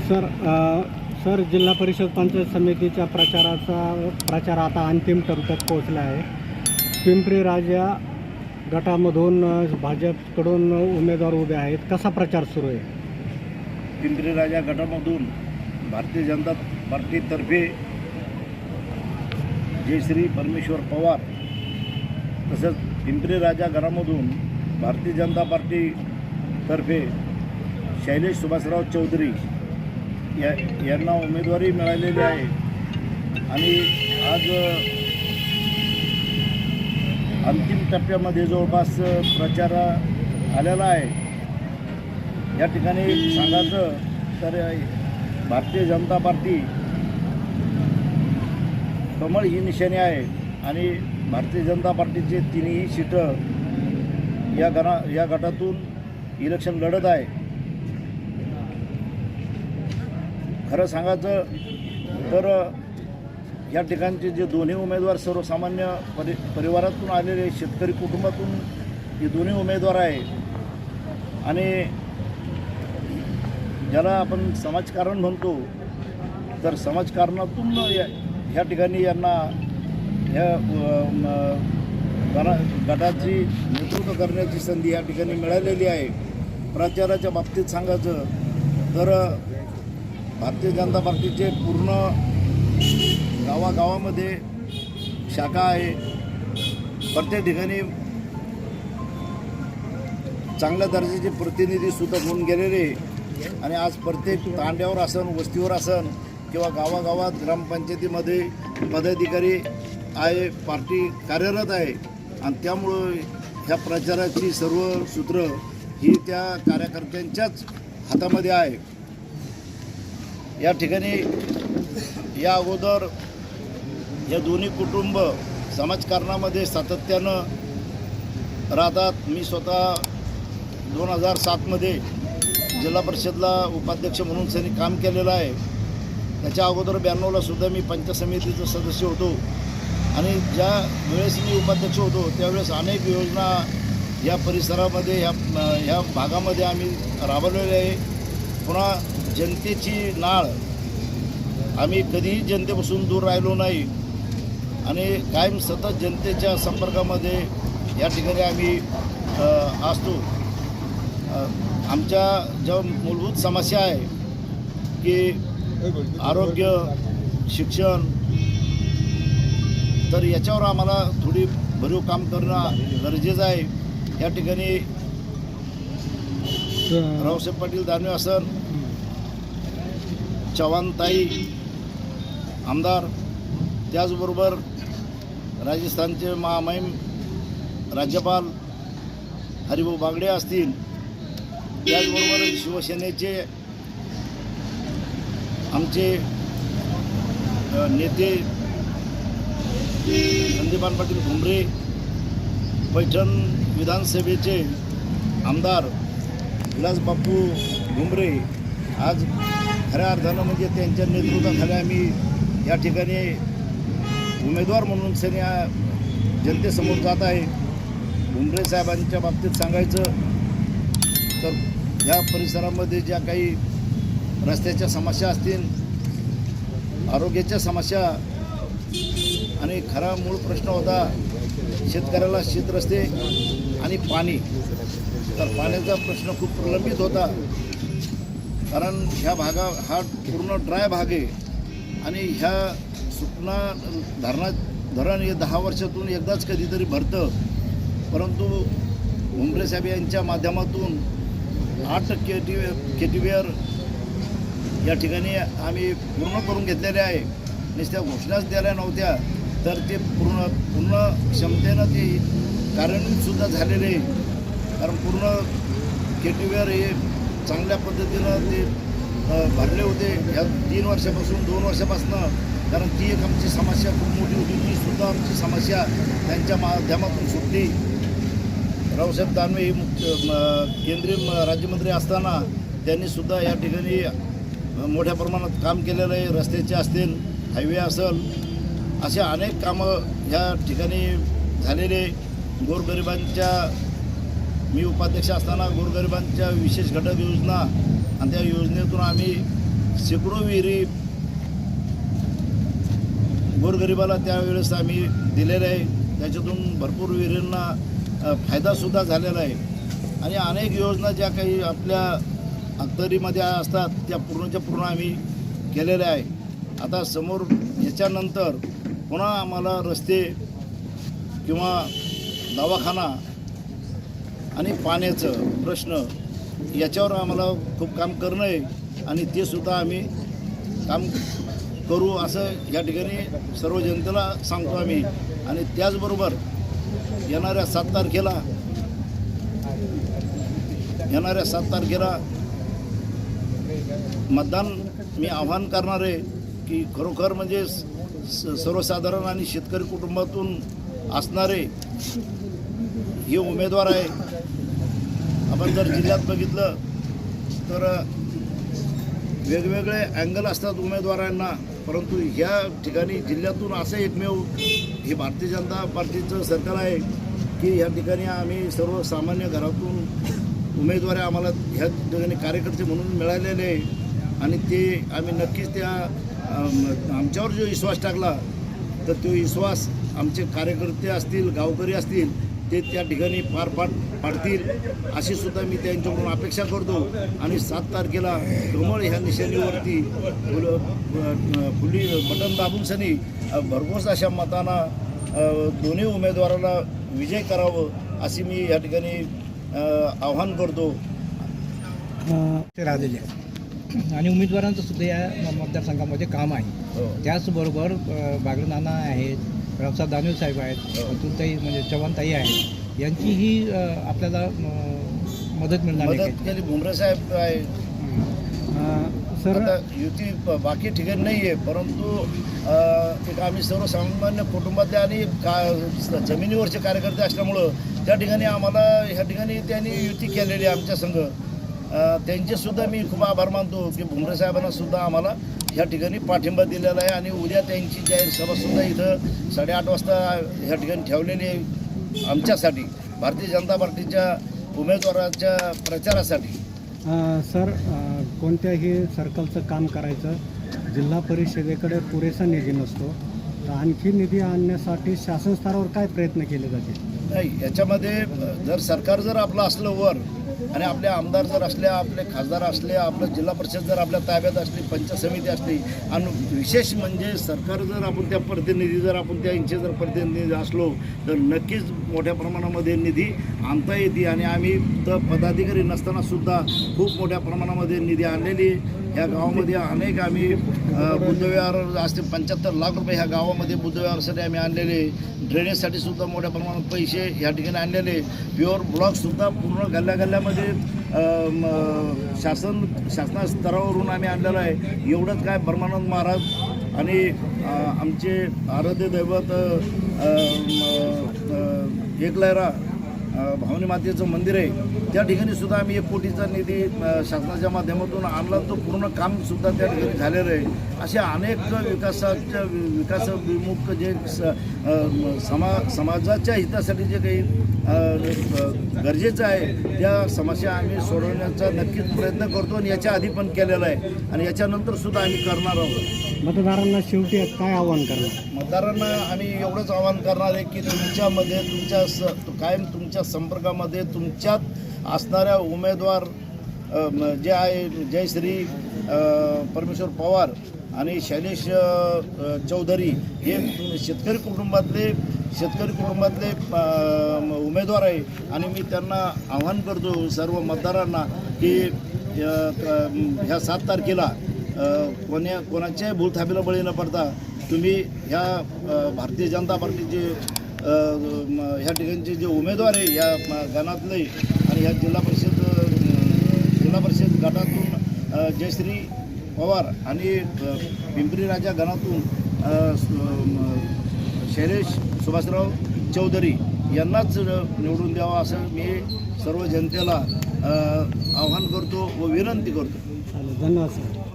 Sir जिल्हा परिषद पंचायत समितीच्या प्रचार आता अंतिम टप्प्यात पोहोचला आहे. पिंपरी राजा गटामधून भाजपकडून उमेदवार उभे आहेत. कसा प्रचार सुरू आहे? पिंपरी राजा गटामधून भारतीय जनता पार्टीतर्फे जयश्री परमेश्वर पवार, तसंच पिंपरी राजा गटामधून भारतीय जनता पार्टीतर्फे शैलेश सुभाषराव चौधरी यांना उमेदवारी मिळालेली आहे. आणि आज अंतिम टप्प्यामध्ये जवळपास प्रचार आलेला आहे. या ठिकाणी सांगायचं तर भारतीय जनता पार्टी कमळ ही निशाणी आहे आणि भारतीय जनता पार्टीचे तिन्ही सीटं या गटातून इलेक्शन लढत आहे. खरं सांगायचं तर या ठिकाणचे जे दोन्ही उमेदवार सर्वसामान्य परिवारातून आलेले शेतकरी कुटुंबातून हे दोन्ही उमेदवार आहे. आणि ज्याला आपण समाजकारण म्हणतो, तर समाजकारणातून ह्या ठिकाणी यांना ह्या गटाची नेतृत्व करण्याची संधी या ठिकाणी मिळालेली आहे. प्रचाराच्या बाबतीत सांगायचं तर भारतीय जनता पार्टीचे पूर्ण गावागावामध्ये शाखा आहे. प्रत्येक ठिकाणी चांगल्या दर्जाचे प्रतिनिधीसुद्धा होऊन गेलेले आणि आज प्रत्येक तांड्यावर असन, वस्तीवर असन किंवा गावागावात ग्रामपंचायतीमध्ये पदाधिकारी आहे, पार्टी कार्यरत आहे. आणि त्यामुळं ह्या प्रचाराची सर्व सूत्र ही त्या कार्यकर्त्यांच्याच हातामध्ये आहे. या ठिकाणी या अगोदर या दोन्ही कुटुंब समाजकारणामध्ये सातत्यानं राहतात. मी स्वतः 2007मध्ये जिल्हा परिषदला उपाध्यक्ष म्हणून त्यांनी काम केलेलं आहे. त्याच्या अगोदर 92ला सुद्धा मी पंचायत समितीचा सदस्य होतो आणि ज्या वेळेस मी उपाध्यक्ष होतो त्यावेळेस अनेक योजना या परिसरामध्ये ह्या भागामध्ये आम्ही राबवलेल्या आहे. पुन्हा जनतेची नाळ, आम्ही कधीही जनतेपासून दूर राहिलो नाही आणि कायम सतत जनतेच्या संपर्कामध्ये या ठिकाणी आम्ही असतो. आमच्या ज्या मूलभूत समस्या आहे की आरोग्य, शिक्षण, तर याच्यावर आम्हाला थोडी भरीव काम करणं गरजेचं आहे. या ठिकाणी रावसाहेब पाटील दानवे असन, चव्हाणताई आमदार, त्याचबरोबर राजस्थानचे महामहिम राज्यपाल हरिभाऊ बागडे असतील, त्याचबरोबर शिवसेनेचे आमचे नेते संदीपान पाटील भुमरे, पैठण विधानसभेचे आमदार विलास बापू भुमरे, आज खऱ्या अर्थानं म्हणजे त्यांच्या नेतृत्वाखाली आम्ही या ठिकाणी उमेदवार म्हणून जनतेसमोर जात आहे. भुमरे साहेबांच्या बाबतीत सांगायचं तर या परिसरामध्ये ज्या काही रस्त्याच्या समस्या असतील, आरोग्याच्या समस्या आणि खरा मूळ प्रश्न होता शेतकऱ्याला शेतरस्ते आणि पाणी. तर पाण्याचा प्रश्न खूप प्रलंबित होता, कारण ह्या हा पूर्ण ड्राय भाग आहे आणि ह्या सुपना धरण हे 10 वर्षातून एकदाच कधीतरी भरतं. परंतु भुमरे साहेब यांच्या माध्यमातून 8 केटीवेअर या ठिकाणी आम्ही पूर्ण करून घेतलेले आहे. नुसत्या घोषणाच द्यायला नव्हत्या, तर ते पूर्ण क्षमतेनं ते कार्यान्वितसुद्धा झालेले. कारण पूर्ण केटीवेअर हे चांगल्या पद्धतीनं ते भरले होते ह्या 3 वर्षापासून, 2 वर्षापासून. कारण ती एक आमची समस्या खूप मोठी होती, तीसुद्धा आमची समस्या त्यांच्या माध्यमातून सुटली. रावसाहेब दानवे हे केंद्रीय राज्यमंत्री असताना त्यांनीसुद्धा या ठिकाणी मोठ्या प्रमाणात काम केलेलं आहे. रस्त्याचे असतील, हायवे असेल, असे अनेक कामं या ठिकाणी झालेले. गोरगरिबांच्या, मी उपाध्यक्ष असताना गोरगरिबांच्या विशेष घटक योजना आणि त्या योजनेतून आम्ही शेकडो विहिरी गोरगरिबाला त्यावेळेस आम्ही दिलेले आहे. त्याच्यातून भरपूर विहिरींना फायदासुद्धा झालेला आहे आणि अनेक योजना ज्या काही आपल्या अखत्यारीमध्ये असतात त्या पूर्णच्या पूर्ण आम्ही केलेल्या आहे. आता समोर याच्यानंतर पुन्हा आम्हाला रस्ते किंवा दवाखाना आणि पाण्याचं प्रश्न याच्यावर आम्हाला खूप काम करणं आहे आणि ते सुद्धा आम्ही काम करू असं या ठिकाणी सर्व जनतेला सांगतो आम्ही. आणि त्याचबरोबर येणाऱ्या 7 तारखेला मतदान मी आव्हान करणार आहे की खरोखर म्हणजे सर्वसाधारण आणि शेतकरी कुटुंबातून असणारे हे उमेदवार आहे. आपण जर जिल्ह्यात बघितलं तर वेगवेगळे अँगल असतात उमेदवारांना, परंतु ह्या ठिकाणी जिल्ह्यातून असं एकमेव हे भारतीय जनता पार्टीचं सरकार आहे की ह्या ठिकाणी आम्ही सर्वसामान्य घरातून उमेदवारी आम्हाला ह्या ठिकाणी कार्यकर्ते म्हणून मिळालेले आहे आणि ते आम्ही नक्कीच त्या आमच्यावर जो विश्वास टाकला तर तो विश्वास आमचे कार्यकर्ते असतील, गावकरी असतील, ते त्या ठिकाणी पाडतील अशी सुद्धा मी त्यांच्याकडून अपेक्षा करतो. आणि 7 तारखेला कमळ ह्या निशाणीवरती फुली बटन दाबून सनी भरघोस अशा मतानं दोन्ही उमेदवाराला विजय करावं अशी मी या ठिकाणी आव्हान करतो. ते राहिलेले आहेत आणि उमेदवारांचं सुद्धा या मतदारसंघामध्ये काम आहे. त्याचबरोबर बागडे नाना आहेत, रावसाहेब दानवे साहेब आहेत, अतुलताई म्हणजे चव्हाणताई आहेत, यांचीही आपल्याला मदत मिळणार मदत केली. भुमरे साहेब आहे सर. आता युती बाकी ठिकाणी नाही आहे, परंतु एक आम्ही सर्वसामान्य कुटुंबातले आणि जमिनीवरचे कार्यकर्ते असल्यामुळं त्या ठिकाणी आम्हाला ह्या ठिकाणी त्यांनी युती केलेली आहे आमच्या संघ. त्यांचेसुद्धा मी खूप आभार मानतो की भुमरे साहेबांना सुद्धा आम्हाला ह्या ठिकाणी पाठिंबा दिलेला आहे आणि उद्या त्यांची जाहीर सभासुद्धा इथं 8:30 वाजता ह्या ठिकाणी ठेवलेली आहे आमच्यासाठी, भारतीय जनता पार्टीच्या उमेदवाराच्या प्रचारासाठी. सर, कोणत्याही सर्कलचं काम करायचं जिल्हा परिषदेकडे पुरेसा निधी नसतो, तर आणखी निधी आणण्यासाठी शासन स्तरावर काय प्रयत्न केले जातील? नाही, याच्यामध्ये जर सरकार जर आपलं असलं वर आणि आपले आमदार जर असले, आपले खासदार असले, आपलं जिल्हा परिषद जर आपल्या ताब्यात असली, पंचायत समिती असली आणि विशेष म्हणजे सरकार जर आपण त्या प्रतिनिधी जर आपण त्यांचे जर प्रतिनिधी असलो तर नक्कीच मोठ्या प्रमाणामध्ये निधी आणता येते. आणि आम्ही तर पदाधिकारी नसतानासुद्धा खूप मोठ्या प्रमाणामध्ये निधी आणलेली. ह्या गावामध्ये अनेक आम्ही बुद्धविहार असते 75 लाख रुपये ह्या गावामध्ये बुद्धविहारासाठी आम्ही आणलेले. ड्रेनेजसाठी सुद्धा मोठ्या प्रमाणात पैसे ह्या ठिकाणी आणलेले. प्युअर ब्लॉकसुद्धा पूर्ण गल्ल्यागल्ल्यामध्ये शासना स्तरावरून आम्ही आणलेलं आहे. एवढंच काय ब्रह्मानंद महाराज आणि आमचे आराध्य दैवत एकलयरा भावनी मातेचं मंदिर आहे, त्या ठिकाणी सुद्धा आम्ही 1 कोटीचा निधी शासनाच्या माध्यमातून आणला. तो पूर्ण कामसुद्धा त्या ठिकाणी झालेलं आहे. अशा अनेक विकासविमुख जे समाजाच्या हितासाठी जे काही गरजेचं आहे त्या समस्या आम्ही सोडवण्याचा नक्कीच प्रयत्न करतो आणि याच्या आधी पण केलेला आहे आणि याच्यानंतर सुद्धा आम्ही करणार आहोत. मतदारांना शेवटी काय आव्हान करणार? मतदारांना आम्ही एवढंच आवाहन करणार आहे की तुमच्यामध्ये कायम तुमच्या संपर्कामध्ये तुमच्यात असणाऱ्या उमेदवार जे आहे जयश्री परमेश्वर पवार आणि शैलेश चौधरी हे शेतकरी कुटुंबातले उमेदवार आहे. आणि मी त्यांना आव्हान करतो सर्व मतदारांना की ह्या 7 तारखेला कोणाच्याही भूलथापीला बळी न पडता तुम्ही ह्या भारतीय जनता पार्टीचे ह्या ठिकाणचे जे उमेदवार आहे या गणातले आणि ह्या जिल्हा परिषद गटातून जयश्री पवार आणि पिंपरी राजा गणातून शैलेश सुभाषराव चौधरी यांनाच निवडून द्यावा असं मी सर्व जनतेला आव्हान करतो व विनंती करतो. धन्यवाद सर.